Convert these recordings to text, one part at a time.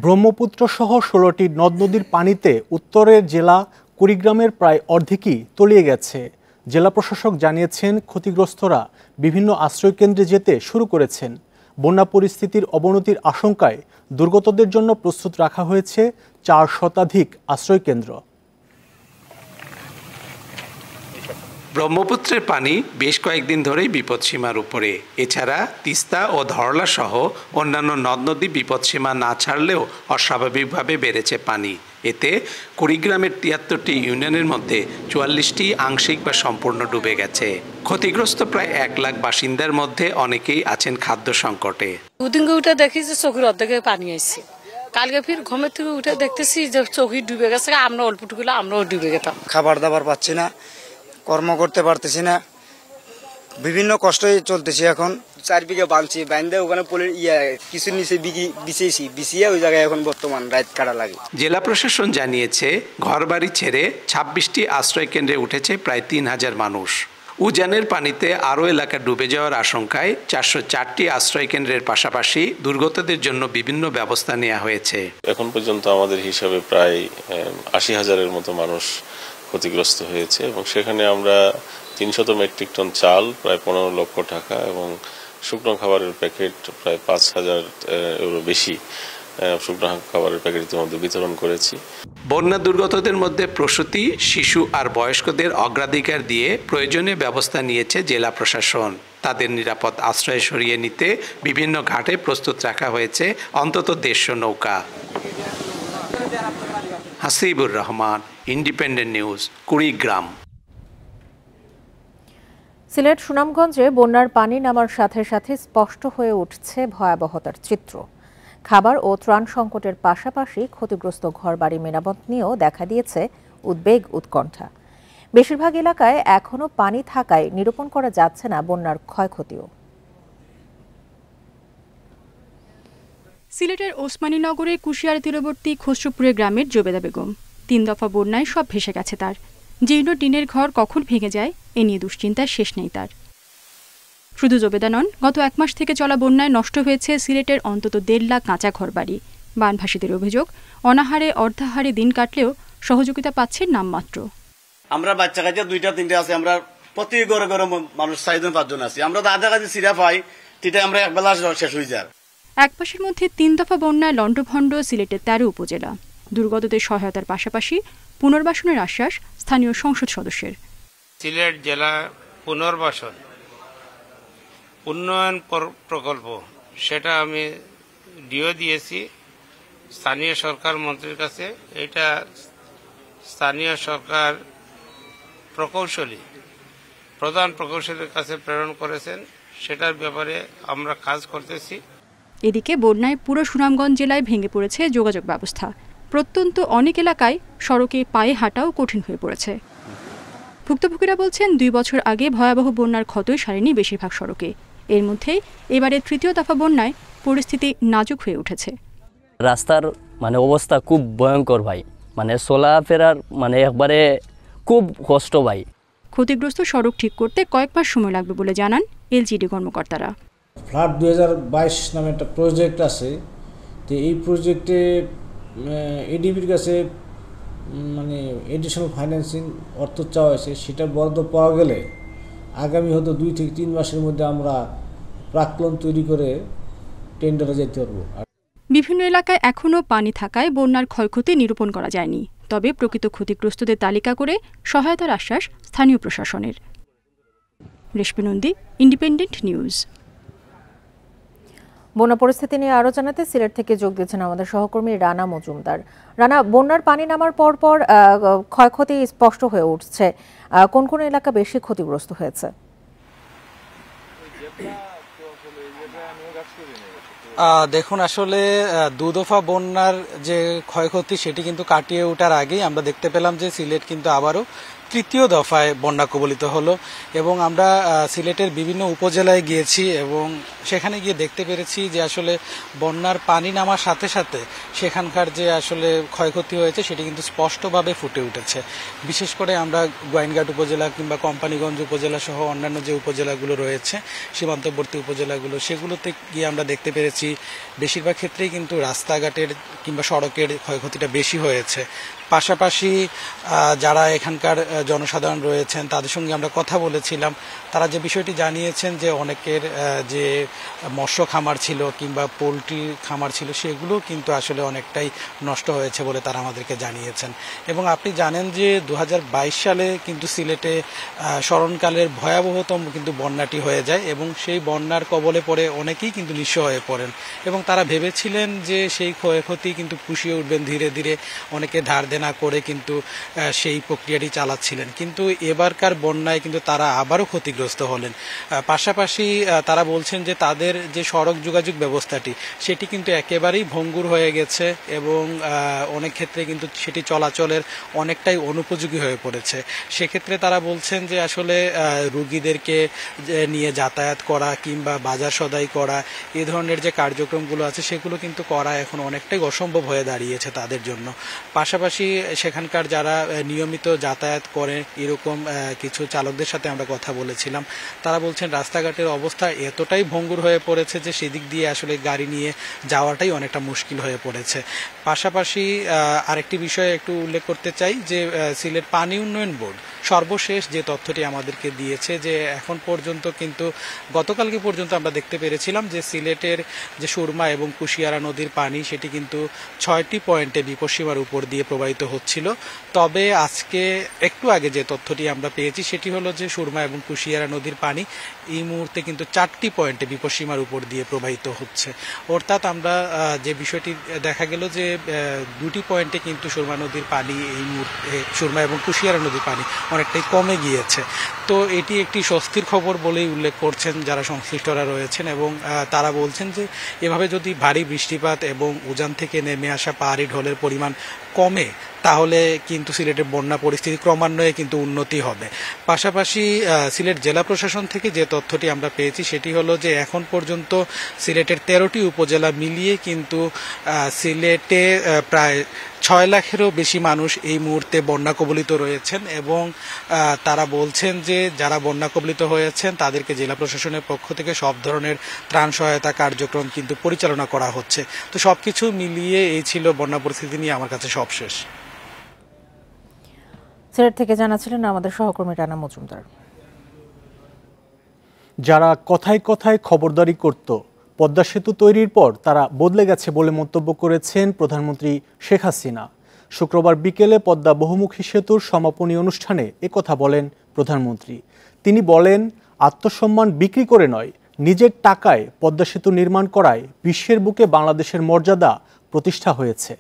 ব্রহ্মপুত্র সহ ১৬টি নদ নদীর পানিতে উত্তরের জেলা কুড়িগ্রামের প্রায় অর্ধেকই তলিয়ে গেছে। জেলা প্রশাসক জানিয়েছেন, ক্ষতিগ্রস্তরা বিভিন্ন আশ্রয়কেন্দ্রে যেতে শুরু করেছেন। বন্যা পরিস্থিতির অবনতির আশঙ্কায় দুর্গতদের জন্য প্রস্তুত রাখা হয়েছে ৪ শতাধিক আশ্রয়কেন্দ্র। ব্রহ্মপুত্রের পানি বেশ কয়েকদিন ধরেই বিপদসীমার উপরে। এছাড়া তিস্তা ও ধরলা সহ অন্যান্য নদ নদী বিপদসীমা না ছাড়লেও অস্বাভাবিকভাবে বেড়েছে পানি। এতে কুড়িগ্রামের ৭৩টি ইউনিয়নের মধ্যে ৪৪টি আংশিক বা সম্পূর্ণ ডুবে গেছে। ক্ষতিগ্রস্ত প্রায় ১ লাখ বাসিন্দার মধ্যে অনেকেই আছেন খাদ্য সংকটে। দুদিন উঠে দেখি যে চোখের অর্ধেকে পানি আসছে। কালকে ফির ঘুমের থেকে উঠে দেখতেছি যে চোখই ডুবে গেছে। আমরা অল্পটুকুলো আমরাও ডুবে গেতাম। খাবার দাবার পাচ্ছি না, কর্ম করতে পারতেছি না, বিভিন্ন কষ্টই চলতেছি। এখন 4 বিঘা বানছি, বাইন্দে ওখানে কিছু নিচে বিছিয়ে ওই জায়গায় এখন বর্তমান রাত কাটা লাগে। জেলা প্রশাসন জানিয়েছে, ঘরবাড়ি ছেড়ে ২৬টি আশ্রয় কেন্দ্রে উঠেছে প্রায় ৩,০০০ মানুষ। উজানের পানিতে আরও এলাকা ডুবে যাওয়ার আশঙ্কায় ৪০৪টি আশ্রয় কেন্দ্রের পাশাপাশি দুর্গতদের জন্য বিভিন্ন ব্যবস্থা নেওয়া হয়েছে। এখন পর্যন্ত আমাদের হিসাবে প্রায় ৮০,০০০-এর মতো মানুষ ক্ষতিগ্রস্ত হয়েছে এবং সেখানে আমরা ৩০০ মেট্রিক টন চাল, প্রায় ১৫ লক্ষ টাকা এবং শুকনো খাবারের প্যাকেট প্রায় ৫,০০০ এরও বেশি শুকনো খাবারের প্যাকেট ইতিমধ্যে বিতরণ করেছি। বন্যা দুর্গতদের মধ্যে প্রসূতি, শিশু আর বয়স্কদের অগ্রাধিকার দিয়ে প্রয়োজনীয় ব্যবস্থা নিয়েছে জেলা প্রশাসন। তাদের নিরাপদ আশ্রয়ে সরিয়ে নিতে বিভিন্ন ঘাটে প্রস্তুত রাখা হয়েছে অন্তত ১৫০ নৌকা। Hasibur Rahman, independent news, Kurigram. সিলেট সুনামগঞ্জে বন্যার পানি নামার সাথে সাথে স্পষ্ট হয়ে উঠছে ভয়াবহতার চিত্র। খাবার ও ত্রাণ সংকটের পাশাপাশি ক্ষতিগ্রস্ত ঘরবাড়ি মেরামত নিয়েও দেখা দিয়েছে উদ্বেগ, উৎকণ্ঠা। বেশিরভাগ এলাকায় এখনও পানি থাকায় নিরূপণ করা যাচ্ছে না বন্যার ক্ষয়ক্ষতিও। সিলেটের ওসমানীনগরে কুশিয়ার তীরবর্তী খসরুপুরের গ্রামের জোবেদা বেগম ৩ দফা বন্যায় সব ভেসে গেছে তার। জীর্ণ টিনের ঘর কখন ভেঙে যায় এ নিয়ে দুশ্চিন্তার শেষ নেই তার। শুধু জোবেদা নন, গত ১ মাস থেকে চলা বন্যায় নষ্ট হয়েছে সিলেটের অন্তত ১.৫ লাখ কাঁচা ঘরবাড়ি। বানভাসীদের অভিযোগ, অনাহারে অর্ধাহারে দিন কাটলেও সহযোগিতা পাচ্ছেন নামমাত্র। আমরা বাচ্চা কাচ্চা ২টা-৩টা আছে, আমরা প্রতি ঘরে ঘরে মানুষ ৪-৫ জন আছি। আমরা আধা কাজে সিরা পাই, সেটা আমরা একবেলা শেষ হয়ে যায়। ১ মাসের মধ্যে ৩ দফা বন্যায় লণ্ডভণ্ড সিলেটের ১৩ উপজেলা। দুর্গতদের সহায়তার পাশাপাশি পুনর্বাসনের আশ্বাস স্থানীয় সংসদ সদস্যের। সিলেট জেলা পুনর্বাসন উন্নয়ন প্রকল্প, সেটা আমি ডিও দিয়েছি স্থানীয় সরকার মন্ত্রীর কাছে। এটা স্থানীয় সরকার প্রধান প্রকৌশলীর কাছে প্রেরণ করেছেন। সেটার ব্যাপারে আমরা কাজ করতেছি। এদিকে বন্যায় পুরো সুনামগঞ্জ জেলায় ভেঙে পড়েছে যোগাযোগ ব্যবস্থা। প্রত্যন্ত অনেক এলাকায় সড়কে পায়ে হাঁটাও কঠিন হয়ে পড়েছে। ভুক্তভোগীরা বলছেন, ২ বছর আগে ভয়াবহ বন্যার ক্ষতই সারেনি বেশিরভাগ সড়কে। এর মধ্যেই এবারে ৩য় দফা বন্যায় পরিস্থিতি নাজুক হয়ে উঠেছে। রাস্তার অবস্থা খুব ভয়ঙ্কর ভাই, চলাফেরার একবারে খুব কষ্ট ভাই। ক্ষতিগ্রস্ত সড়ক ঠিক করতে কয়েক মাস সময় লাগবে বলে জানান এলজিডি কর্মকর্তারা। ফ্লাড ২০২২ নামে একটা প্রজেক্ট আছে, তো এই প্রজেক্টে এডিবির কাছে এডিশনাল ফাইন্যান্সিং অর্থ চাওয়া হয়েছে। সেটা বরাদ্দ পাওয়া গেলে আগামী হয়তো ২ থেকে ৩ মাসের মধ্যে আমরা প্রাক্কলন তৈরি করে টেন্ডারে যেতে পারবো। বিভিন্ন এলাকায় এখনও পানি থাকায় বন্যার ক্ষয়ক্ষতি নিরূপণ করা যায়নি। তবে প্রকৃত ক্ষতিগ্রস্তদের তালিকা করে সহায়তার আশ্বাস স্থানীয় প্রশাসনের। রেশমি নন্দী, ইন্ডিপেন্ডেন্ট নিউজ। বন্যা পরিস্থিতি নিয়ে আরও জানাতে সিলেট থেকে যোগ দিয়েছেন আমাদের সহকর্মী রানা মজুমদার। রানা, বন্যার পানি নামার পর ক্ষয়ক্ষতি স্পষ্ট হয়ে উঠছে, কোন কোন এলাকা বেশি ক্ষতিগ্রস্ত হয়েছে? দেখুন, আসলে ২ দফা বন্যার যে ক্ষয়ক্ষতি সেটি কিন্তু কাটিয়ে ওঠার আগেই আমরা দেখতে পেলাম যে সিলেট কিন্তু আবারও তৃতীয় দফায় বন্যা কবলিত হলো এবং আমরা সিলেটের বিভিন্ন উপজেলায় গিয়েছি এবং সেখানে গিয়ে দেখতে পেরেছি যে আসলে বন্যার পানি নামার সাথে সাথে সেখানকার যে আসলে ক্ষয়ক্ষতি হয়েছে সেটি কিন্তু স্পষ্টভাবে ফুটে উঠেছে। বিশেষ করে আমরা গোয়াইনঘাট উপজেলা কিংবা কোম্পানিগঞ্জ উপজেলা সহ অন্যান্য যে উপজেলাগুলো রয়েছে সীমান্তবর্তী উপজেলাগুলো, সেগুলোতে গিয়ে আমরা দেখতে পেরেছি বেশিরভাগ ক্ষেত্রেই কিন্তু রাস্তাঘাটের কিংবা সড়কের ক্ষয়ক্ষতিটা বেশি হয়েছে। পাশাপাশি যারা এখানকার জনসাধারণ রয়েছেন তাদের সঙ্গে আমরা কথা বলেছিলাম, তারা যে বিষয়টি জানিয়েছেন যে অনেকের যে মৎস্য খামার ছিল কিংবা পোলট্রি খামার ছিল সেগুলো কিন্তু আসলে অনেকটাই নষ্ট হয়েছে বলে তারা আমাদেরকে জানিয়েছেন। এবং আপনি জানেন যে 2022 সালে কিন্তু সিলেটে স্মরণকালের ভয়াবহতম কিন্তু বন্যাটি হয়ে যায় এবং সেই বন্যার কবলে পড়ে অনেকেই কিন্তু নিঃস্ব হয়ে পড়েন এবং তারা ভেবেছিলেন যে সেই ক্ষয়ক্ষতি কিন্তু পুষিয়ে উঠবেন ধীরে ধীরে, অনেকে ধার দেনা করে কিন্তু সেই প্রক্রিয়াটি চালাচ্ছিলেন। কিন্তু এবারকার বন্যায় কিন্তু তারা আবারও ক্ষতিগ্রস্ত হলেন। পাশাপাশি তারা বলছেন যে তাদের যে সড়ক যোগাযোগ ব্যবস্থাটি সেটি কিন্তু একেবারেই ভঙ্গুর হয়ে গেছে এবং অনেক ক্ষেত্রে কিন্তু সেটি চলাচলের অনেকটাই অনুপযোগী হয়ে পড়েছে। সেক্ষেত্রে তারা বলছেন যে আসলে রুগীদেরকে নিয়ে যাতায়াত করা কিংবা বাজার সদাই করা এই ধরনের যে কার্যক্রমগুলো আছে সেগুলো কিন্তু করা এখন অনেকটাই অসম্ভব হয়ে দাঁড়িয়েছে তাদের জন্য। পাশাপাশি সেখানকার যারা নিয়মিত যাতায়াত করে এরকম কিছু চালকদের সাথে আমরা কথা বলেছিলাম, তারা বলছেন রাস্তাঘাটের অবস্থা এতটাই ভঙ্গুর হয়ে পড়েছে যে সেদিক দিয়ে আসলে গাড়ি নিয়ে যাওয়াটাই অনেকটা মুশকিল হয়ে পড়েছে। পাশাপাশি আরেকটি বিষয় একটু উল্লেখ করতে চাই যে সিলেট পানি উন্নয়ন বোর্ড সর্বশেষ যে তথ্যটি আমাদেরকে দিয়েছে যে এখন পর্যন্ত কিন্তু গতকালকে পর্যন্ত আমরা দেখতে পেরেছিলাম যে সিলেটের যে সুরমা এবং কুশিয়ারা নদীর পানি সেটি কিন্তু 6টি পয়েন্টে বিপদসীমার উপর দিয়ে প্রবাহিত হচ্ছিল। তবে আজকে একটু আগে যে তথ্যটি আমরা পেয়েছি সেটি হলো যে সুরমা এবং কুশিয়ারা নদীর পানি এই মুহূর্তে কিন্তু 4টি পয়েন্টে বিপদসীমার উপর দিয়ে প্রবাহিত হচ্ছে। অর্থাৎ আমরা যে বিষয়টি দেখা গেল যে 2টি পয়েন্টে কিন্তু সুরমা নদীর পানি এই মুহূর্তে সুরমা এবং কুশিয়ারা নদীর পানি অনেকটাই কমে গিয়েছে। তো এটি একটি স্বস্তির খবর বলেই উল্লেখ করছেন যারা সংশ্লিষ্টরা রয়েছেন এবং তারা বলছেন যে এভাবে যদি ভারী বৃষ্টিপাত এবং উজান থেকে নেমে আসা পাহাড়ি ঢলের পরিমাণ কমে তাহলে কিন্তু সিলেটের বন্যা পরিস্থিতি ক্রমান্বয়ে কিন্তু উন্নতি হবে। পাশাপাশি সিলেট জেলা প্রশাসন থেকে যে তথ্যটি আমরা পেয়েছি সেটি হলো যে এখন পর্যন্ত সিলেটের 13টি উপজেলা মিলিয়ে কিন্তু সিলেটে প্রায় 6 লাখেরও বেশি মানুষ এই মুহূর্তে বন্যা কবলিত রয়েছেন এবং তারা বলছেন যে যারা বন্যা কবলিত হয়েছেন তাদেরকে জেলা প্রশাসনের পক্ষ থেকে সব ধরনের ত্রাণ সহায়তা কার্যক্রম কিন্তু পরিচালনা করা হচ্ছে। তো সবকিছু মিলিয়ে এই ছিল বন্যা পরিস্থিতি নিয়ে আমার কাছে সবশেষ। সিলেট থেকে জানাচ্ছিলেন আমাদের সহকর্মী রানা মজুমদার। যারা কথায় কথায় খবরদারি করত, পদ্মা সেতু তৈরির পর তারা বদলে গেছে বলে মন্তব্য করেছেন প্রধানমন্ত্রী শেখ হাসিনা। শুক্রবার বিকেলে পদ্মা বহুমুখী সেতুর সমাপনী অনুষ্ঠানে একথা বলেন প্রধানমন্ত্রী। তিনি বলেন, আত্মসম্মান বিক্রি করে নয়, নিজের টাকায় পদ্মা সেতু নির্মাণ করায় বিশ্বের বুকে বাংলাদেশের মর্যাদা প্রতিষ্ঠা হয়েছে।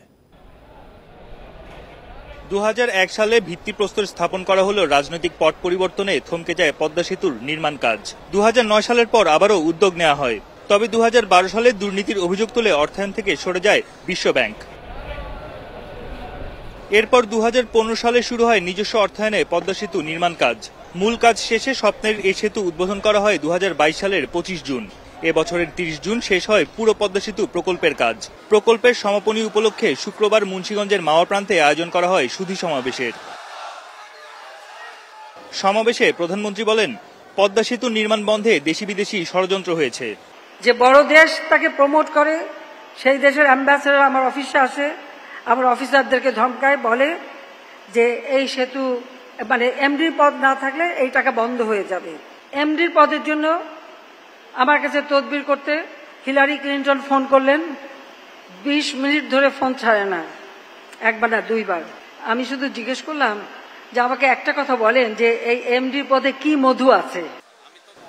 2001 সালে ভিত্তিপ্রস্তর স্থাপন করা হলো রাজনৈতিক পট পরিবর্তনে থমকে যায় পদ্মা সেতুর নির্মাণ কাজ। 2009 সালের পর আবারও উদ্যোগ নেওয়া হয়। তবে 2012 সালে দুর্নীতির অভিযোগ তুলে অর্থায়ন থেকে সরে যায় বিশ্ব ব্যাংক। এরপর 2015 সালে শুরু হয় নিজস্ব অর্থায়নে পদ্মা সেতু নির্মাণ কাজ। মূল কাজ শেষে স্বপ্নের এই সেতু উদ্বোধন করা হয় 2022 সালের 25 জুন। এবছরের 30 জুন শেষ হয় পুরো পদ্মা সেতু প্রকল্পের কাজ। প্রকল্পের সমাপনী উপলক্ষে শুক্রবার মুন্সিগঞ্জের মাওয়া প্রান্তে আয়োজন করা হয় সুধী সমাবেশের। সমাবেশে প্রধানমন্ত্রী বলেন, পদ্মা সেতু নির্মাণ বন্ধে দেশি বিদেশি ষড়যন্ত্র হয়েছে। যে বড় দেশ তাকে প্রমোট করে, সেই দেশের অ্যাম্বাসেডর আমার অফিসে আসে, আমার অফিসারদেরকে ধমকায়, বলে যে এই সেতু মানে এমডির পদ না থাকলে এই টাকা বন্ধ হয়ে যাবে। এমডির পদের জন্য আমার কাছে তদবির করতে হিলারি ক্লিন্টন ফোন করলেন। 20 মিনিট ধরে ফোন ছাড়ে না, একবার না দুইবার। আমি শুধু জিজ্ঞেস করলাম যে আমাকে একটা কথা বলেন যে এই এমডি পদে কি মধু আছে।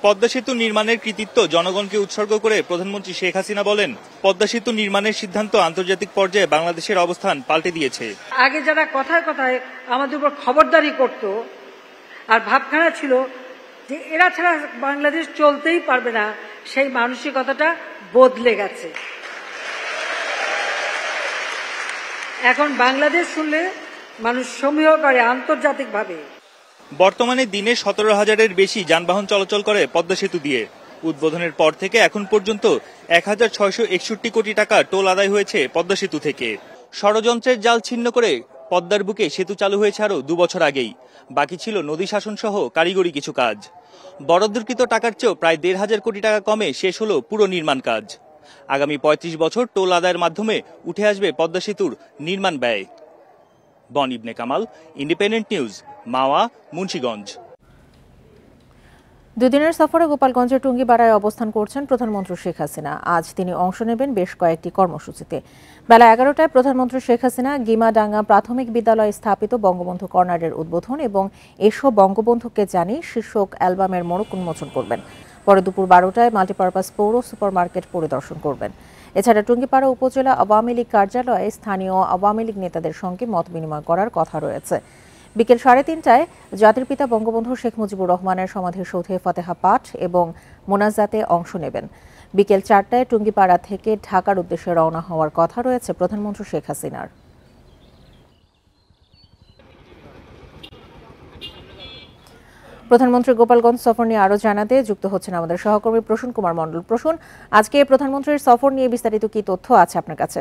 পদ্মা সেতু নির্মাণের কৃতিত্ব জনগণকে উৎসর্গ করে প্রধানমন্ত্রী শেখ হাসিনা বলেন, পদ্মা সেতু নির্মাণের সিদ্ধান্ত আন্তর্জাতিক পর্যায়ে বাংলাদেশের অবস্থান পাল্টে দিয়েছে। আগে যারা কথায় কথায় আমাদের উপর খবরদারি করত আর ভাবখানা ছিল যে এরা ছাড়া বাংলাদেশ চলতেই পারবে না, সেই মানসিকতাটা বদলে গেছে। এখন বাংলাদেশ শুনলে মানুষ সমীহ করে আন্তর্জাতিকভাবে। বর্তমানে দিনে 17,000-এর বেশি যানবাহন চলাচল করে পদ্মা সেতু দিয়ে। উদ্বোধনের পর থেকে এখন পর্যন্ত 1,661 কোটি টাকা টোল আদায় হয়েছে পদ্মা সেতু থেকে। ষড়যন্ত্রের জাল ছিন্ন করে পদ্মার বুকে সেতু চালু হয়েছে আরও 2 বছর আগেই। বাকি ছিল নদী শাসন সহ কারিগরি কিছু কাজ। বরাদ্দকৃত টাকার চেয়েও প্রায় 1,500 কোটি টাকা কমে শেষ হলো পুরো নির্মাণ কাজ। আগামী 35 বছর টোল আদায়ের মাধ্যমে উঠে আসবে পদ্মা সেতুর নির্মাণ ব্যয়। বন ইবনে কামাল, ইন্ডিপেন্ডেন্ট নিউজ, মাওয়া, মুন্সিগঞ্জ। দুদিনের সফরে গোপালগঞ্জের টুঙ্গিপাড়ায় অবস্থান করছেন প্রধানমন্ত্রী শেখ হাসিনা। আজ তিনি অংশ নেবেন বেশ কয়েকটি কর্মসূচিতে। বেলা 11টায় প্রধানমন্ত্রী শেখ হাসিনা গিমাডাঙ্গা প্রাথমিক বিদ্যালয়ে স্থাপিত বঙ্গবন্ধু কর্নারের উদ্বোধন এবং এসো বঙ্গবন্ধুকে জানি শীর্ষক অ্যালবামের মোড়ক উন্মোচন করবেন। পরে দুপুর 12টায় মাল্টিপারপাস পৌর সুপারমার্কেট পরিদর্শন করবেন। এছাড়া টুঙ্গিপাড়া উপজেলা আওয়ামী লীগ কার্যালয়ে স্থানীয় আওয়ামী লীগ নেতাদের সঙ্গে মত বিনিময় করার কথা রয়েছে। বিকেল 3:30টায় জাতির পিতা বঙ্গবন্ধু শেখ মুজিবুর রহমানের সমাধিসৌধে ফতেহা পাঠ এবং মোনাজাতে অংশ নেবেন। বিকেল 4টায় টুঙ্গিপাড়া থেকে ঢাকার উদ্দেশ্যে রওনা হওয়ার কথা রয়েছে প্রধানমন্ত্রী শেখ হাসিনার। প্রধানমন্ত্রী গোপালগঞ্জ সফর নিয়ে আরও জানাতে যুক্ত হচ্ছেন আমাদের সহকর্মী প্রসূন কুমার মণ্ডল। প্রসূন, আজকে প্রধানমন্ত্রীর সফর নিয়ে বিস্তারিত কি তথ্য আছে আপনার কাছে?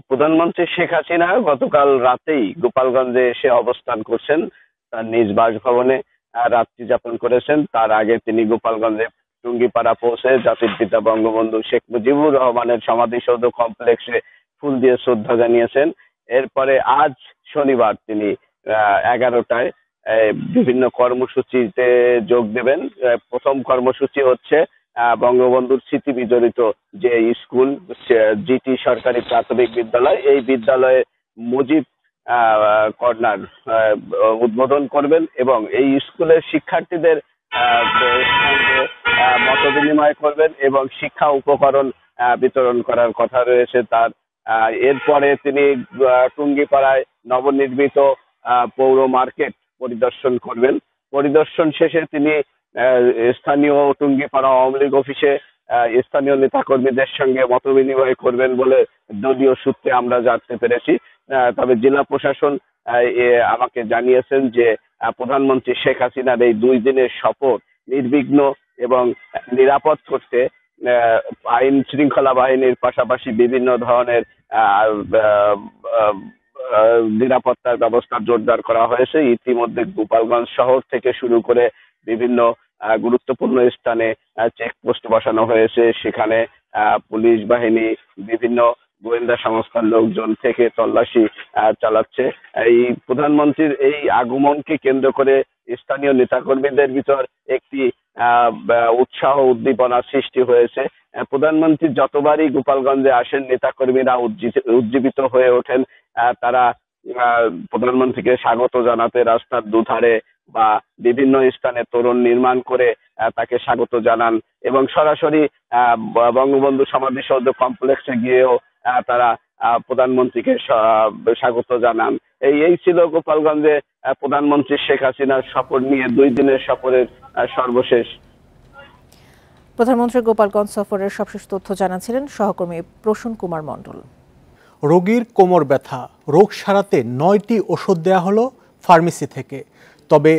প্রধানমন্ত্রী শেখ হাসিনা গতকাল রাতেই গোপালগঞ্জে এসে অবস্থান করছেন। তার নিজ বাসভবনে রাত্রি যাপন করেছেন। তার আগে তিনি গোপালগঞ্জে টুঙ্গিপাড়া পৌঁছে জাতির পিতা বঙ্গবন্ধু শেখ মুজিবুর রহমানের সমাধিসৌধ কমপ্লেক্সে ফুল দিয়ে শ্রদ্ধা জানিয়েছেন। এরপরে আজ শনিবার তিনি 11টায় বিভিন্ন কর্মসূচিতে যোগ দেবেন। প্রথম কর্মসূচি হচ্ছে বঙ্গবন্ধুর স্মৃতি বিজড়িত যে স্কুল জিটি সরকারি প্রাথমিক বিদ্যালয়, এই বিদ্যালয়ে মুজিব কর্নার উদ্বোধন করবেন এবং এই স্কুলের শিক্ষার্থীদের মত বিনিময় করবেন এবং শিক্ষা উপকরণ বিতরণ করার কথা রয়েছে তার। এরপরে তিনি টুঙ্গিপাড়ায় নবনির্মিত পৌর মার্কেট পরিদর্শন করবেন। পরিদর্শন শেষে তিনি স্থানীয় টুঙ্গিপাড়া আওয়ামী লীগ অফিসে স্থানীয় নেতাকর্মীদের সঙ্গে মত বিনিময় করবেন বলে দলীয় সূত্রে আমরা জানতে পেরেছি। তবে জেলা প্রশাসন আমাকে জানিয়েছেন যে প্রধানমন্ত্রী শেখ হাসিনার এই 2 দিনের সফর নির্বিঘ্ন এবং নিরাপদ করতে আইন শৃঙ্খলা বাহিনীর পাশাপাশি বিভিন্ন ধরনের নিরাপত্তার ব্যবস্থা জোরদার করা হয়েছে। ইতিমধ্যে গোপালগঞ্জ শহর থেকে শুরু করে বিভিন্ন গুরুত্বপূর্ণ স্থানে চেকপোস্ট বসানো হয়েছে। সেখানে পুলিশ বাহিনী বিভিন্ন গোয়েন্দা সংস্থার লোকজন থেকে তল্লাশি চালাচ্ছে। এই প্রধানমন্ত্রীর এই আগমনকে কেন্দ্র করে স্থানীয় নেতাকর্মীদের ভিতর একটি উৎসাহ উদ্দীপনা সৃষ্টি হয়েছে। প্রধানমন্ত্রী যতবারই গোপালগঞ্জে আসেন নেতাকর্মীরা উজ্জীবিত হয়ে ওঠেন। তারা প্রধানমন্ত্রীকে স্বাগত জানাতে রাস্তার দুধারে বা বিভিন্ন স্থানে তোরণ নির্মাণ করে তাকে স্বাগত জানান এবং সরাসরি বঙ্গবন্ধু সমাধিসৌধ কমপ্লেক্সে গিয়েও তারা প্রধানমন্ত্রীকে স্বাগত জানান। এই ছিল গোপালগঞ্জে প্রধানমন্ত্রী শেখ হাসিনার সফর নিয়ে 2 দিনের সফরের সর্বশেষ। প্রধানমন্ত্রী গোপালগঞ্জ সফরের সবশেষ তথ্য জানাচ্ছিলেন সহকর্মী প্রসূন কুমার মণ্ডল। রোগীর কোমর ব্যথা রোগ সারাতে 9টি ওষুধ দেয়া হলো ফার্মেসি থেকে। তবে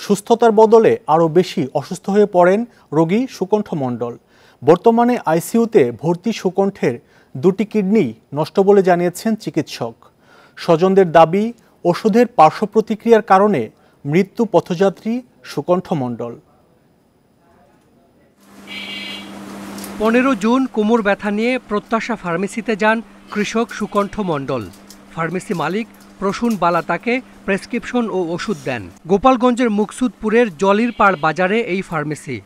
সুস্থতার বদলে আরও বেশি অসুস্থ হয়ে পড়েন রোগী সুকণ্ঠ মণ্ডল। বর্তমানে আইসিইউতে ভর্তি সুকণ্ঠের 2টি কিডনি নষ্ট বলে জানিয়েছেন চিকিৎসক। স্বজনদের দাবি ওষুধের পার্শ্ব প্রতিক্রিয়ার কারণে মৃত্যু পথযাত্রী সুকণ্ঠ মণ্ডল। 15 জুন কোমর ব্যথা নিয়ে প্রত্যাশা ফার্মেসিতে যান কৃষক সুকণ্ঠ মণ্ডল। ফার্মেসি মালিক প্রসূন বালা তাকে প্রেসক্রিপশন ও ওষুধ দেন। গোপালগঞ্জের মুকসুদপুরের জলির পাড় বাজারে এই ফার্মেসি।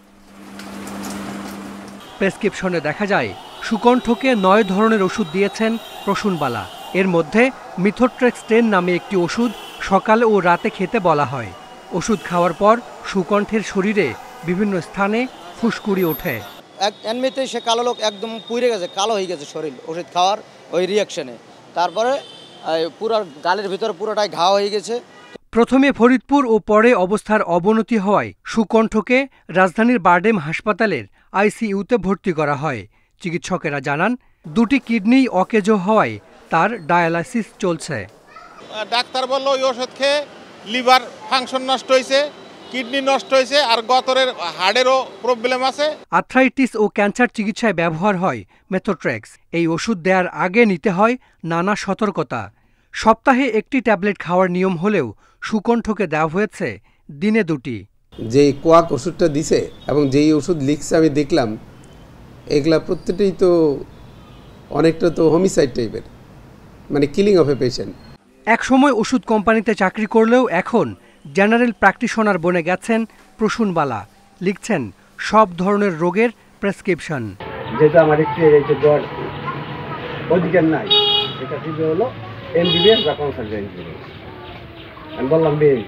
প্রেসক্রিপশনে দেখা যায় সুকণ্ঠকে 9 ধরনের ওষুধ দিয়েছেন প্রসূন বালা। এর মধ্যে মিথোট্রেক্স 10 নামে একটি ওষুধ সকালে ও রাতে খেতে বলা হয়। ওষুধ খাওয়ার পর সুকণ্ঠের শরীরে বিভিন্ন স্থানে ফুসকুড়ি ওঠে। এমনিতেই সে কালো লোক একদম পুড়ে গেছে, কালো হয়ে গেছে শরীর ওষুধ খাওয়ার ওই রিয়াকশনে। তারপরে পুরো গালের ভিতরে পুরোটাই ঘা হয়ে গেছে। প্রথমে ফরিদপুর ও পরে অবস্থার অবনতি হওয়ায় সুকণ্ঠকে রাজধানীর বারডেম হাসপাতালের আইসিইউতে ভর্তি করা হয়। চিকিৎসকেরা জানান 2টি কিডনি অকেজো হওয়ায় তার ডায়ালাইসিস চলছে। ডাক্তার বলল ওই ওষুধ খেয়ে লিভার ফাংশন নষ্ট হয়েছে, কিডনি নষ্ট হয়েছে, আর গতরের হাড়েরও প্রবলেম আছে। আর্থ্রাইটিস ও ক্যান্সার চিকিৎসায় ব্যবহার হয় মেথোট্রেক্স। এই ওষুধ দেওয়ার আগে নিতে হয় নানা সতর্কতা। সপ্তাহে একটি ট্যাবলেট খাওয়ার নিয়ম হলেও সুকণ্ঠকে দেওয়া হয়েছে দিনে 2টি। যে কোয়াক ওষুধটা দিছে এবং যেই ওষুধ লিখছে আমি দেখলাম, এগুলা প্রত্যেকটাই তো অনেকটা তো হোমিসাইড টাইপের, মানে কিলিং অফ এ পেশেন্ট। এক সময় ওষুধ কোম্পানিতে চাকরি করলেও এখন জেনারেল প্র্যাকটিশনার বনে গেছেন প্রসূন বালা। লিখছেন সব ধরনের রোগের প্রেসক্রিপশন। যেটা আমার একটু জ্বর অধিকার নাই, এটা ঠিক হলো এমবিবিএস বা কনসালটেন্ট। আমি বললাম বেশ,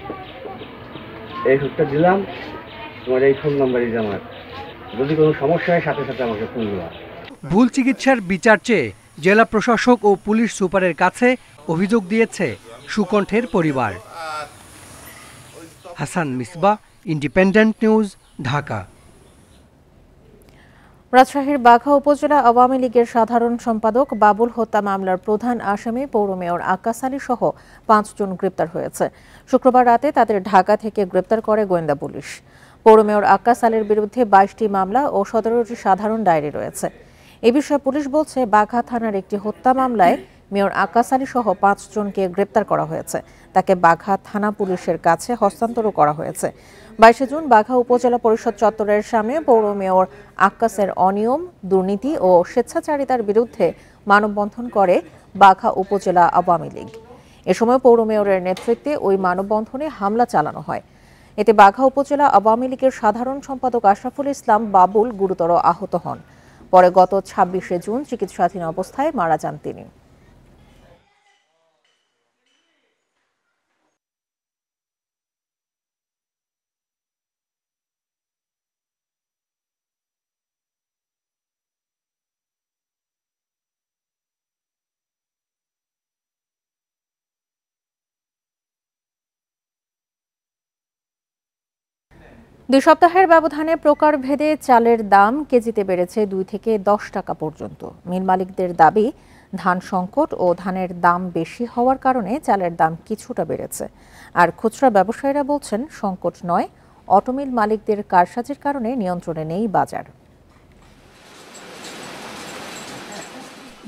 এই ওষুধটা দিলাম, তোমার এই ফোন নাম্বারই আমার, যদি কোনো সমস্যা হয় সাথে সাথে আমাকে ফোন দেওয়া। ভুল চিকিৎসার বিচার চেয়ে জেলা প্রশাসক ও পুলিশ সুপারের কাছে অভিযোগ দিয়েছে সুকণ্ঠের পরিবার। Hasan Misbah, independent news, Dhaka. রাজশাহীর বাঘা উপজেলা আওয়ামী লীগের সাধারণ সম্পাদক বাবুল হত্যা মামলার প্রধান আসামি পৌর মেয়র আক্কাস আলী সহ 5 জন গ্রেপ্তার হয়েছে। শুক্রবার রাতে তাদের ঢাকা থেকে গ্রেপ্তার করে গোয়েন্দা পুলিশ। পৌর মেয়র আক্কাস আলীর বিরুদ্ধে 22টি মামলা ও 17টি সাধারণ ডায়েরি রয়েছে। এ বিষয়ে পুলিশ বলছে, বাঘা থানার একটি হত্যা মামলায় মেয়র আক্কাস আলী সহ 5 জনকে গ্রেপ্তার করা হয়েছে। তাকে বাঘা থানা পুলিশের কাছে হস্তান্তর করা হয়েছে। 22 জুন বাঘা উপজেলা পরিষদ চত্বরের সামনে পৌর মেয়র আক্কাসের অনিয়ম, দুর্নীতি ও স্বেচ্ছাচারিতার বিরুদ্ধে মানববন্ধন করে বাঘা উপজেলা আওয়ামী লীগ। এ সময় পৌর মেয়রের নেতৃত্বে ওই মানববন্ধনে হামলা চালানো হয়। এতে বাঘা উপজেলা আওয়ামী লীগের সাধারণ সম্পাদক আশরাফুল ইসলাম বাবুল গুরুতর আহত হন। পরে গত 26 জুন চিকিৎসাধীন অবস্থায় মারা যান তিনি। দুই সপ্তাহের ব্যবধানে প্রকারভেদে চালের দাম কেজিতে বেড়েছে 2 থেকে 10 টাকা পর্যন্ত। মিল মালিকদের দাবি, ধান সংকট ও ধানের দাম বেশি হওয়ার কারণে চালের দাম কিছুটা বেড়েছে। আর খুচরা ব্যবসায়ীরা বলছেন, সংকট নয়, অটোমিল মালিকদের কারসাজির কারণে নিয়ন্ত্রণে নেই বাজার।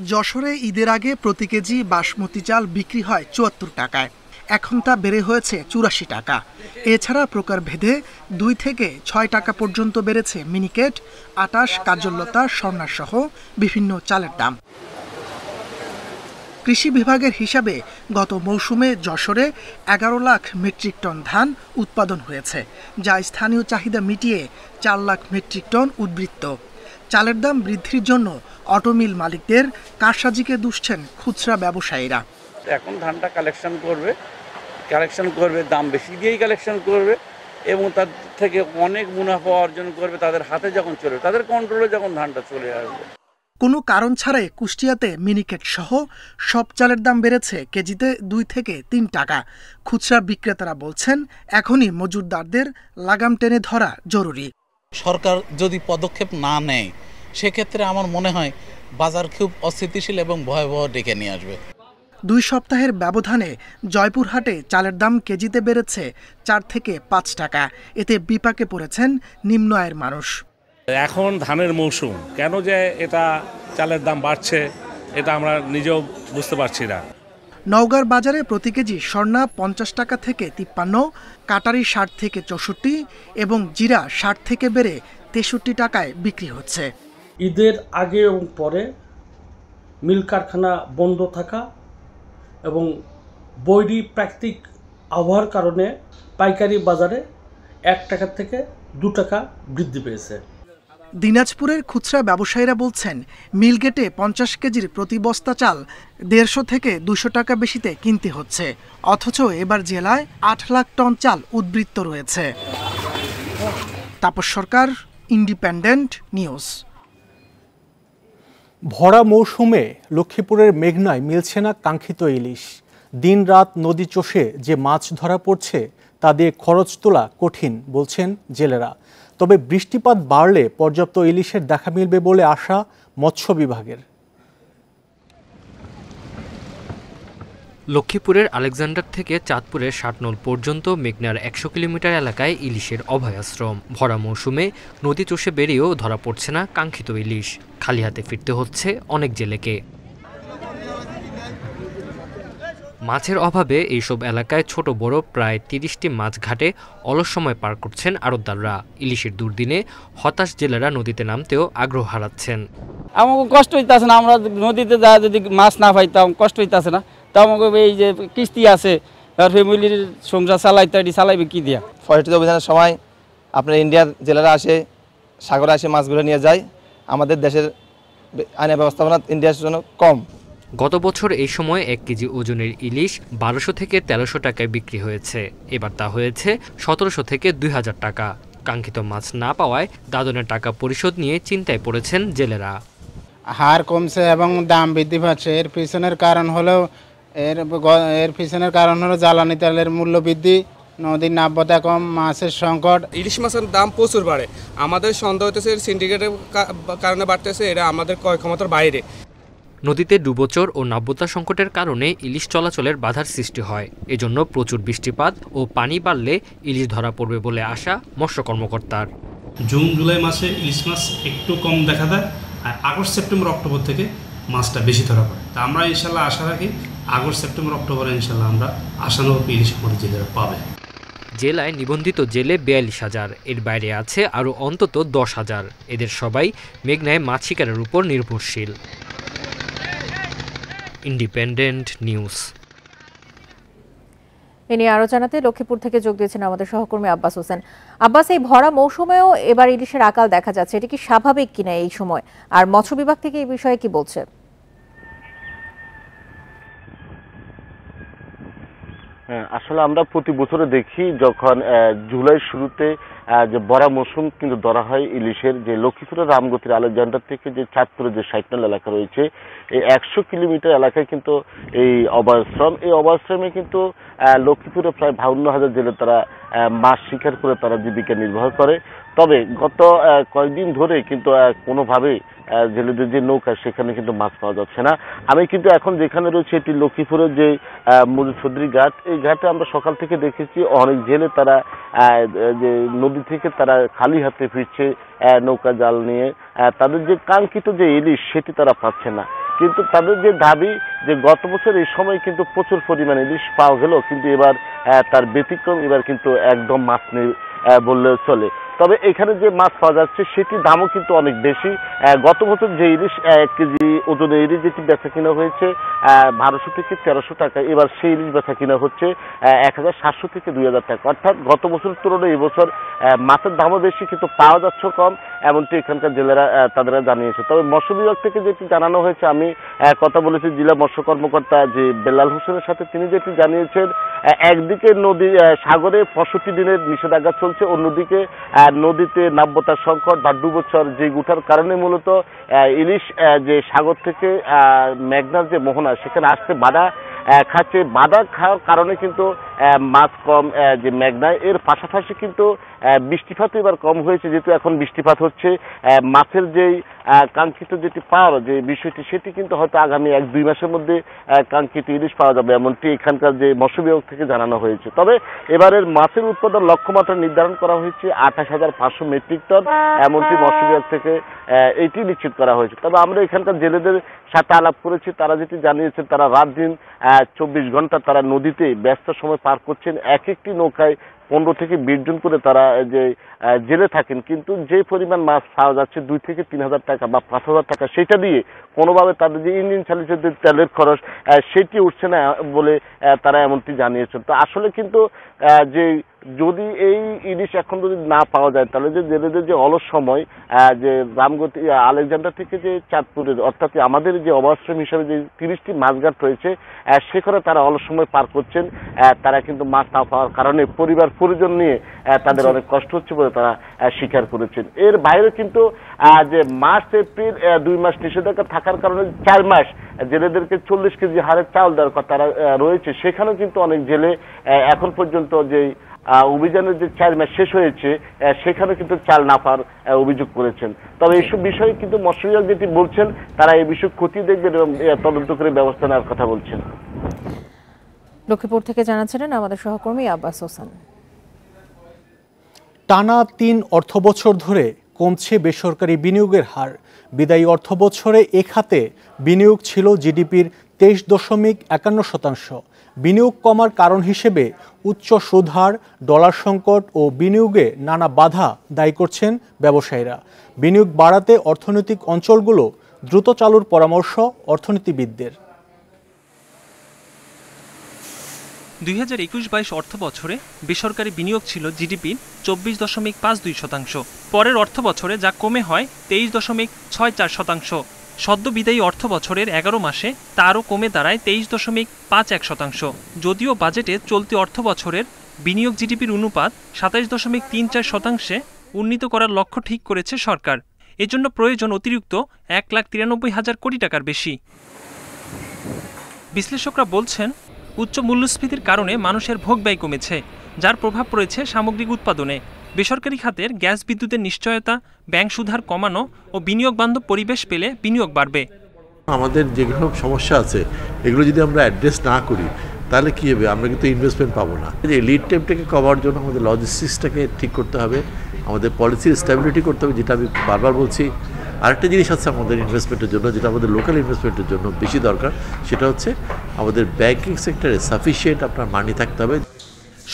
যশোরে ঈদের আগে প্রতি কেজি বাসমতি চাল বিক্রি হয় 74 টাকায়, এখন তা বেড়ে হয়েছে 84 টাকা। এছাড়া প্রকারভেদে 2 থেকে 6 টাকা পর্যন্ত বেড়েছে মিনিকেট, আটাশ, কাজললতা, স্বর্ণা সহ বিভিন্ন চালের দাম। কৃষি বিভাগের হিসাবে গত মৌসুমে যশোরে 11 লাখ মেট্রিক টন ধান উৎপাদন হয়েছে, যা স্থানীয় চাহিদা মিটিয়ে 4 লাখ মেট্রিক টন উদ্বৃত্ত। চালের দাম বৃদ্ধির জন্য অটোমিল মালিকদের কারসাজিকে দুষছেন খুচরা ব্যবসায়ীরা। এখন ধানটা কালেকশন করবে দাম বেশি দিয়েই কালেকশন করবে এবং তার থেকে অনেক মুনাফা অর্জন করবে। তাদের হাতে যখন চলবে, তাদের কন্ট্রোলে যখন ধানটা চলে আসবে। কোনো কারণ ছাড়াই কুষ্টিয়াতে মিনিকেট সহ সব চালের দাম বেড়েছে কেজিতে 2 থেকে 3 টাকা। খুচরা বিক্রেতারা বলছেন, এখনই মজুরদারদের লাগাম টেনে ধরা জরুরি। সরকার যদি পদক্ষেপ না নেয়, সেক্ষেত্রে আমার মনে হয় বাজার খুব অস্থিতিশীল এবং ভয়াবহ ডেকে নিয়ে আসবে। 2 সপ্তাহের ব্যবধানে জয়পুরহাটে চালের দাম কেজিতে বেড়েছে 4 থেকে 5 টাকা। এতে বিপাকে পড়েছেন নিম্ন আয়ের মানুষ। এখন ধানের মৌসুম, কেন যে এটা চালের দাম বাড়ছে এটা আমরা নিজেও বুঝতে পারছি না। নওগাঁর বাজারে প্রতি কেজি স্বর্ণা 50 টাকা থেকে 53, কাটারি 60 থেকে 64 এবং জিরা 60 থেকে বেড়ে 63 টাকায় বিক্রি হচ্ছে। ঈদের আগে এবং পরে মিল কারখানা বন্ধ থাকা এবং বৈরী প্রাকৃতিক আবহাওয়ার কারণে পাইকারি বাজারে 1 টাকা থেকে 2 টাকা বৃদ্ধি পেয়েছে। দিনাজপুরের খুচরা ব্যবসায়ীরা বলছেন, মিলগেটে 50 কেজির প্রতি বস্তা চাল 150 থেকে 200 টাকা বেশিতে কিনতে হচ্ছে, অথচ এবার জেলায় 8 লাখ টন চাল উদ্বৃত্ত রয়েছে। তাপস সরকার, ইন্ডিপেন্ডেন্ট নিউজ। ভরা মৌসুমে লক্ষ্মীপুরের মেঘনায় মিলছে না কাঙ্ক্ষিত ইলিশ। দিন রাত নদী চষে যে মাছ ধরা পড়ছে তা দিয়ে খরচ তোলা কঠিন বলছেন জেলেরা। তবে বৃষ্টিপাত বাড়লে পর্যাপ্ত ইলিশের দেখা মিলবে বলে আশা মৎস্য বিভাগের। লক্ষ্মীপুরের আলেকজান্ডার থেকে চাঁদপুরের ষাটনল পর্যন্ত মেঘনার ১০০ কিলোমিটার এলাকায় ইলিশের অভয়াশ্রম। ভরা মৌসুমে নদী চষে বেরিয়েও ধরা পড়ছে না কাঙ্ক্ষিত ইলিশ। খালি হাতে ফিরতে হচ্ছে অনেক জেলেকে। মাছের অভাবে এইসব এলাকায় ছোট বড় প্রায় ৩০টি মাছ ঘাটে অলস সময় পার করছেন আড়তদাররা। ইলিশের দুর্দিনে হতাশ জেলেরা নদীতে নামতেও আগ্রহ হারাচ্ছেন। আমাকে কষ্ট হইতেছে না, আমরা নদীতে যা যদি মাছ না পাইতাম কষ্ট হইতেছে না। তো আমাকে এই যে কিস্তি আছে ফ্যামিলির সংসার চালাইতে চালাইবে কি দিয়া। ফরেস্ট অভিযানের সময় আপনার ইন্ডিয়ার জেলেরা আসে, সাগরে আসে মাছগুলো নিয়ে যায়। আমাদের দেশের আইনের ব্যবস্থাপনা ইন্ডিয়ার জন্য কম। গত বছর এই সময় ১ কেজি ওজনের ইলিশ ১২০০ থেকে ১৩০০ টাকায় বিক্রি হয়েছে। এবার তা হয়েছে ১৭০০ থেকে ২০০০ টাকা। কাঙ্ক্ষিত মাছ না পাওয়ায় দাদনের টাকা পরিশোধ নিয়ে চিন্তায় পড়েছেন জেলেরা। হার কমছে এবং দাম বৃদ্ধি পাচ্ছে। এর পিছনের কারণ হলো জ্বালানি তেলের মূল্য বৃদ্ধি, নদীর নাব্যতা কম, মাছের সংকট। ইলিশ মাছের দাম প্রচুর বাড়ে। আমাদের সন্দেহ হতেছে সিন্ডিকেটের কারণে বাড়তেছে, এটা আমাদের ক্রয় ক্ষমতার বাইরে। নদীতে ডুবোচর ও নাব্যতা সংকটের কারণে ইলিশ চলাচলের বাধার সৃষ্টি হয়। এজন্য প্রচুর বৃষ্টিপাত ও পানি বাড়লে ইলিশ ধরা পড়বে বলে আশা মৎস্য কর্মকর্তার। জুন জুলাই মাসে ইলিশ মাছ একটু কম দেখা দেয়, আর আগস্ট সেপ্টেম্বর অক্টোবর থেকে মাছটা বেশি ধরা পড়ে। তা আমরা ইনশাল্লাহ আশা রাখি আগস্ট সেপ্টেম্বর অক্টোবরে ইনশাল্লাহ আমরা আশানুরূপ ইলিশ আমাদের জেলেরা পাবে। জেলায় নিবন্ধিত জেলে ৪২,০০০, এর বাইরে আছে আরও অন্তত ১০,০০০। এদের সবাই মেঘনায় মাছ শিকারের উপর নির্ভরশীল। Independent news. এ নিয়ে আরো জানাতে লক্ষ্মীপুর থেকে যোগ দিয়েছেন আমাদের সহকর্মী আব্বাস হোসেন। আব্বাস, এই ভরা মৌসুমেও এবার ইলিশের আকাল দেখা যাচ্ছে, এটা কি স্বাভাবিক কিনা এই সময়? আর মৎস্য বিভাগ থেকে এই বিষয়ে কি বলছে? আসলে আমরা প্রতি বছরে দেখি যখন জুলাই শুরুতে যে বড়া মৌসুম কিন্তু ধরা হয় ইলিশের, যে লক্ষ্মীপুরের রামগতির আলেকজান্ডার থেকে যে চাঁদপুরের যে ষাটনল এলাকা রয়েছে, এই ১০০ কিলোমিটার এলাকায় কিন্তু এই অভয়াশ্রম, এই অভয়াশ্রমে কিন্তু লক্ষ্মীপুরে প্রায় ৫২,০০০ জেলে তারা মাছ শিকার করে তারা জীবিকা নির্বাহ করে। তবে গত কয়েকদিন ধরে কিন্তু কোনোভাবেই জেলেদের যে নৌকা সেখানে কিন্তু মাছ পাওয়া যাচ্ছে না। আমি কিন্তু এখন যেখানে রয়েছে এটি লক্ষ্মীপুরের যে মজুসদ্রি ঘাট, এই ঘাটে আমরা সকাল থেকে দেখেছি অনেক জেলে তারা যে নদী থেকে তারা খালি হাতে ফিরছে নৌকা জাল নিয়ে। তাদের যে কাঙ্ক্ষিত যে ইলিশ সেটি তারা পাচ্ছে না। কিন্তু তাদের যে দাবি যে গত বছর এই সময় কিন্তু প্রচুর পরিমাণে ইলিশ পাওয়া গেল, কিন্তু এবার তার ব্যতিক্রম, এবার কিন্তু একদম মাছ নেই বললেও চলে। তবে এখানে যে মাছ পাওয়া যাচ্ছে সেটির দামও কিন্তু অনেক বেশি। গত বছর যে ইলিশ ১ কেজি ওজনের ইলিশ যেটি বেচা কিনা হয়েছে ১২০০ থেকে ১৩০০ টাকা, এবার সেই ইলিশ বেচা কিনা হচ্ছে ১৭০০ থেকে ২০০০ টাকা। অর্থাৎ গত বছরের তুলনায় এবছর মাছের দামও বেশি কিন্তু পাওয়া যাচ্ছে কম, এমনটি এখানকার জেলেরা তাদেরা জানিয়েছে। তবে মৎস্য বিভাগ থেকে যেটি জানানো হয়েছে, আমি কথা বলেছি জেলা মৎস্য কর্মকর্তা যে বেলাল হোসেনের সাথে, তিনি যেটি জানিয়েছেন একদিকে নদী সাগরে ৬৫ দিনের নিষেধাজ্ঞা চলছে, অন্যদিকে নদীতে নাব্যতার সংকট বা ডুবোচর যে উঠার কারণে মূলত ইলিশ যে সাগর থেকে মেঘনার যে মোহনা সেখানে আসতে বাধা খাচ্ছে। বাধা খাওয়ার কারণে কিন্তু মাছ কম যে মেঘনায়। এর পাশাপাশি কিন্তু বৃষ্টিপাত এবার কম হয়েছে, যেহেতু এখন বৃষ্টিপাত হচ্ছে, মাছের যেই কাঙ্ক্ষিত যেটি পাওয়ার যে বিষয়টি সেটি কিন্তু হয়তো আগামী ১-২ মাসের মধ্যে কাঙ্ক্ষিত ইলিশ পাওয়া যাবে, এমনটি এখানকার যে মৎস্য বিভাগ থেকে জানানো হয়েছে। তবে এবারের মাছের উৎপাদন লক্ষ্যমাত্রা নির্ধারণ করা হয়েছে ২৮,৫০০ মেট্রিক টন, এমনটি মৎস্য বিভাগ থেকে এটি নিশ্চিত করা হয়েছে। তবে আমরা এখানকার জেলেদের সাথে আলাপ করেছি, তারা যেটি জানিয়েছেন তারা রাত দিন ২৪ ঘন্টা তারা নদীতে ব্যস্ত সময় পার করছেন। এক একটি নৌকায় ১৫ থেকে ২০ জন করে তারা যে জেলে থাকেন, কিন্তু যে পরিমাণ মাছ পাওয়া যাচ্ছে ২ থেকে ৩,০০০ টাকা বা ৫,০০০ টাকা, সেটা দিয়ে কোনোভাবে তাদের যে ইঞ্জিন চালিত যে তেলের খরচ সেটি উঠছে না বলে তারা এমনটি জানিয়েছেন। তো আসলে কিন্তু যে যদি এই ইলিশ এখন যদি না পাওয়া যায়, তাহলে যে জেলেদের যে অলস সময় যে রামগতি আলেকজান্ডার থেকে যে চাঁদপুরের অর্থাৎ আমাদের যে অভয়াশ্রম হিসাবে যে ৩০টি মাছঘাট রয়েছে সেখানে তারা অলস সময় পার করছেন। তারা কিন্তু মাছ না পাওয়ার কারণে পরিবার পরিজন নিয়ে তাদের অনেক কষ্ট হচ্ছে বলে তারা স্বীকার করেছেন। এর বাইরে কিন্তু যে মার্চ এপ্রিল ২ মাস নিষেধাজ্ঞা থাকার কারণে ৪ মাস জেলেদেরকে ৪০ কেজি হারে চাউল দেওয়ার কথা রয়েছে। সেখানেও কিন্তু অনেক জেলে এখন পর্যন্ত যে অভিযানের যে ৪ মাস শেষ হয়েছে সেখানে কিন্তু চাল না পাওয়ার অভিযোগ করেছেন। তবে এইসব বিষয়ে কিন্তু মৎস্য বিভাগ যেটি বলছেন, তারা এই বিষয় খতিয়ে দেখবেন এবং তদন্ত করে ব্যবস্থা নেওয়ার কথা বলছেন। লক্ষ্মীপুর থেকে জানাচ্ছিলেন আমাদের সহকর্মী আব্বাস হোসেন। টানা ৩ অর্থবছর ধরে কমছে বেসরকারি বিনিয়োগের হার। বিদায়ী অর্থবছরে এ খাতে বিনিয়োগ ছিল জিডিপির 23.51%। বিনিয়োগ কমার কারণ হিসেবে উচ্চ সুদ হার, ডলার সংকট ও বিনিয়োগে নানা বাধা দায়ী করছেন ব্যবসায়ীরা। বিনিয়োগ বাড়াতে অর্থনৈতিক অঞ্চলগুলো দ্রুত চালুর পরামর্শ অর্থনীতিবিদদের। 2021-22 অর্থ বছরে বেসরকারি বিনিয়োগ ছিল জিডিপির 24.52%। পরের অর্থ বছরে যা কমে হয় 23.64%। সদ্য বিদায়ী অর্থ বছরের 11 মাসে তা আরও কমে দাঁড়ায় 23.51%। যদিও বাজেটে চলতি অর্থ বছরের বিনিয়োগ জিডিপির অনুপাত 27.34%-এ উন্নীত করার লক্ষ্য ঠিক করেছে সরকার। এজন্য প্রয়োজন অতিরিক্ত 1,93,000 কোটি টাকার বেশি। বিশ্লেষকরা বলছেন, উচ্চ মূল্যস্ফীতির কারণে মানুষের ভোগ ব্যয় কমেছে, যার প্রভাব পড়েছে সামগ্রিক উৎপাদনে। বেসরকারি খাতের গ্যাস বিদ্যুতের নিশ্চয়তা, ব্যাংক সুদহার কমানো ও বিনিয়োগ বান্ধব পরিবেশ পেলে বিনিয়োগ বাড়বে। আমাদের যেসব সমস্যা আছে এগুলো যদি আমরা অ্যাড্রেস না করি তাহলে কী হবে, আমরা কিন্তু ইনভেস্টমেন্ট পাবো না। এই লিড টাইমটাকে কভার জন্য আমাদের লজিস্টিক্সটাকে ঠিক করতে হবে, আমাদের পলিসির স্ট্যাবিলিটি করতে হবে, যেটা আমি বারবার বলছি। আরেকটা জিনিস আছে আমাদের ইনভেস্টমেন্টের জন্য, যেটা আমাদের লোকাল ইনভেস্টমেন্টের জন্য বেশি দরকার, সেটা হচ্ছে আমাদের ব্যাংকিং সেক্টরে সাফিসিয়েন্ট আপনার মানি থাকতে হবে।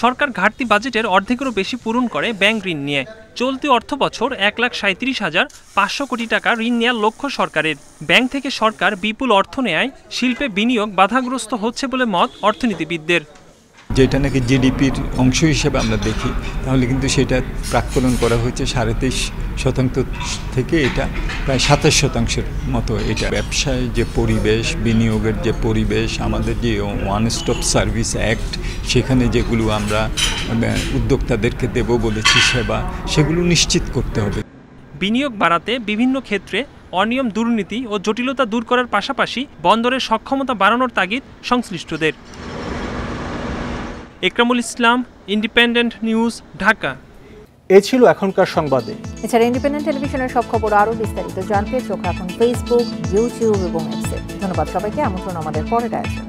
সরকার ঘাটতি বাজেটের অর্ধেকেরও বেশি পূরণ করে ব্যাংক ঋণ নিয়ে। চলতি অর্থ বছর 1,37,500 কোটি টাকা ঋণ নেওয়ার লক্ষ্য সরকারের। ব্যাংক থেকে সরকার বিপুল অর্থ নেয় শিল্পে বিনিয়োগ বাধাগ্রস্ত হচ্ছে বলে মত অর্থনীতিবিদদের। যেটা নাকি জিডিপির অংশ হিসেবে আমরা দেখি, তাহলে কিন্তু সেটা প্রাক্কলন করা হয়েছে 33% থেকে এটা প্রায় 27% মতো। এটা ব্যবসায় যে পরিবেশ, বিনিয়োগের যে পরিবেশ, আমাদের যে ওয়ান স্টপ সার্ভিস অ্যাক্ট, সেখানে যেগুলো আমরা উদ্যোক্তাদেরকে দেব বলেছি সেবা, সেগুলো নিশ্চিত করতে হবে। বিনিয়োগ বাড়াতে বিভিন্ন ক্ষেত্রে অনিয়ম, দুর্নীতি ও জটিলতা দূর করার পাশাপাশি বন্দরের সক্ষমতা বাড়ানোর তাগিদ সংশ্লিষ্টদের। একরামুল ইসলাম, ইন্ডিপেন্ডেন্ট নিউজ, ঢাকা। এ ছিল এখনকার সংবাদে। এছাড়া ইন্ডিপেন্ডেন্ট টেলিভিশনের সব খবর আরও বিস্তারিত জানতে চোখ রাখুন ফেসবুক, ইউটিউব এবং এক্সে। ধন্যবাদ সবাইকে। আমন্ত্রণ আমাদের পরের আয়োজন।